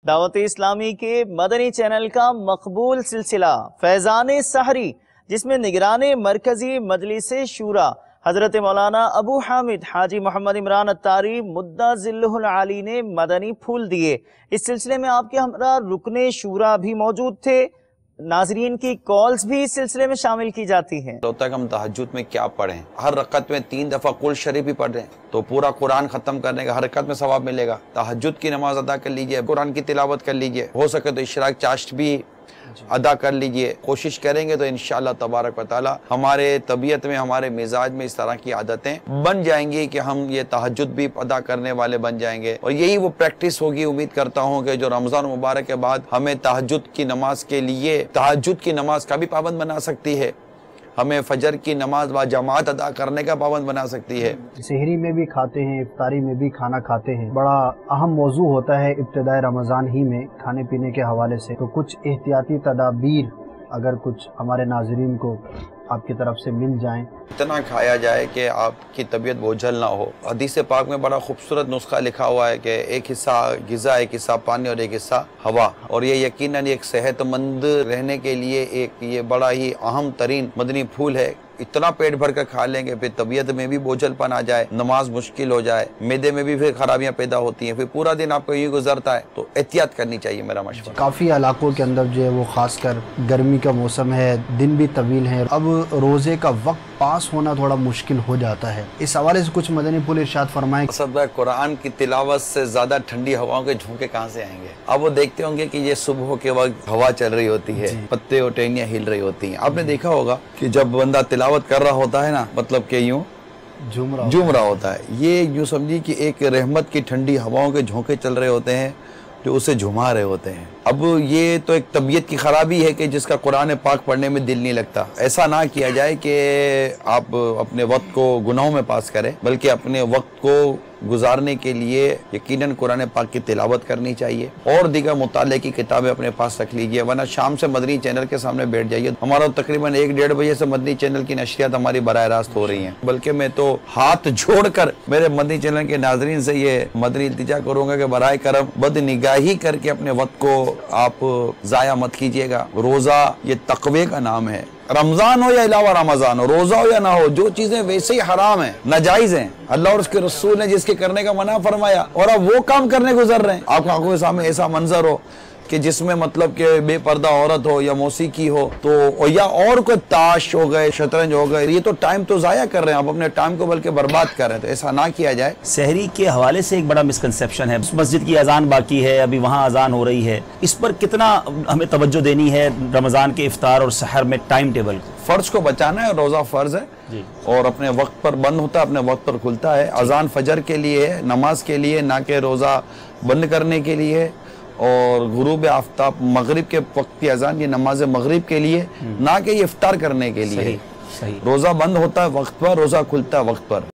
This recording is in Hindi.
दावत इस्लामी के मदनी चैनल का मकबूल सिलसिला फैज़ान सहरी, जिसमें निगरान मरकजी मजलिस शूरा हजरत मौलाना अबू हामिद हाजी मोहम्मद इमरान अत्तारी मुद्दा जिल्लुहुल आली ने मदनी फूल दिए। इस सिलसिले में आपके हमरा रुकने शूरा भी मौजूद थे। नाजरीन की कॉल्स भी इस सिलसिले में शामिल की जाती हैं। होता है कि हम तहज्जुद में क्या पढ़ें, हर रकत में 3 दफ़ा कुल शरीफ भी पढ़ रहे हैं तो पूरा कुरान खत्म करने का हर रकत में सवाब मिलेगा। तहज्जुद की नमाज अदा कर लीजिए, कुरान की तिलावत कर लीजिए, हो सके तो इशराक चाश्त भी अदा कर लीजिए। कोशिश करेंगे तो इंशाअल्लाह तबारक व तआला हमारे तबीयत में, हमारे मिजाज में इस तरह की आदतें बन जाएंगी कि हम ये तहज्जुद भी अदा करने वाले बन जाएंगे। और यही वो प्रैक्टिस होगी। उम्मीद करता हूँ कि जो रमज़ान मुबारक के बाद हमें तहज्जुद की नमाज के लिए, तहज्जुद की नमाज का भी पाबंद बना सकती है, हमें फजर की नमाज व जमात अदा करने का पाबंद बना सकती है। सहरी में भी खाते हैं, इफ्तारी में भी खाना खाते हैं। बड़ा अहम मौजू होता है इब्तिदाए रमज़ान ही में खाने पीने के हवाले से। तो कुछ एहतियाती तदाबीर अगर कुछ हमारे नाजरीन को आपकी तरफ से मिल जाएं। इतना खाया जाए कि आपकी तबीयत बोझल ना हो। हदीस पाक में बड़ा खूबसूरत नुस्खा लिखा हुआ है कि एक हिस्सा ग़िज़ा, एक हिस्सा पानी और एक हिस्सा हवा। और ये यकीनन एक सेहतमंद रहने के लिए एक ये बड़ा ही अहम तरीन मदनी फूल है। इतना पेट भर कर खा लेंगे फिर तबीयत में भी बोझलपन आ जाए, नमाज मुश्किल हो जाए, मैदे में भी फिर खराबियां पैदा होती हैं, फिर पूरा दिन आपको यूँ गुजरता है। तो एहतियात करनी चाहिए मेरा मशवरा। काफ़ी इलाकों के अंदर जो है वो खासकर गर्मी का मौसम है, दिन भी तवील है, अब रोज़े का वक्त पास होना थोड़ा मुश्किल हो जाता है। इस हवाले से कुछ मदनी फूल इरशाद फरमाएं। कुरान की तिलावत से ज़्यादा ठंडी हवाओं के झोंके कहाँ से आएंगे। अब वो देखते होंगे कि ये सुबह के वक्त हवा चल रही होती है, पत्ते और टहनियाँ हिल रही होती हैं। आपने देखा होगा कि जब बंदा तिलावत कर रहा होता है ना, मतलब कि यूँ झूम रहा होता है, ये यूँ समझिए कि एक रहमत की ठंडी हवाओं के झोंके चल रहे होते हैं जो उसे झुमा रहे होते हैं। अब ये तो एक तबीयत की खराबी है कि जिसका कुरान पाक पढ़ने में दिल नहीं लगता। ऐसा ना किया जाए कि आप अपने वक्त को गुनाहों में पास करें, बल्कि अपने वक्त को गुजारने के लिए यकीनन कुरान पाक की तिलावत करनी चाहिए और दीगर मुताले की किताबें अपने पास रख लीजिए। वरना शाम से मदनी चैनल के सामने बैठ जाइए। हमारा तकरीबन 1-1.5 बजे से मदनी चैनल की नशरियात हमारी बराह रास्त हो रही हैं। बल्कि मैं तो हाथ जोड़कर मेरे मदनी चैनल के नाजरीन से ये मदनी इल्तिजा करूंगा कि बराह करम बदनिगाही करके अपने वक्त को आप जाया मत कीजिएगा। रोजा ये तकवे का नाम है। रमजान हो या अलावा रमजान हो, रोजा हो या ना हो, जो चीजें वैसे ही हराम है, नाजायज हैं, अल्लाह और उसके रसूल ने जिसके करने का मना फरमाया और अब वो काम करने गुजर रहे हैं। आपकी आंखों के सामने ऐसा मंजर हो कि जिसमें मतलब कि बेपर्दा औरत हो या मौसीकी हो तो या और कोई ताश हो गए, शतरंज हो गए, ये तो टाइम तो जाया कर रहे हैं आप अपने टाइम को, बल्कि बर्बाद कर रहे हैं। तो ऐसा ना किया जाए। सहरी के हवाले से एक बड़ा मिसकंसेप्शन है, मस्जिद की अजान बाकी है, अभी वहाँ अजान हो रही है, इस पर कितना हमें तवज्जो देनी है रमज़ान के इफ्तार और सहर में टाइम टेबल को? फर्ज को बचाना है। रोज़ा फ़र्ज है और अपने वक्त पर बंद होता है, अपने वक्त पर खुलता है। अजान फजर के लिए है, नमाज के लिए, ना कि रोज़ा बंद करने के लिए। और गुरूब आफ्ताब मगरिब के वक्त की अजान ये नमाज मगरिब के लिए, ना कि ये इफ्तार करने के लिए। सही। रोज़ा बंद होता है वक्त पर, रोज़ा खुलता है वक्त पर।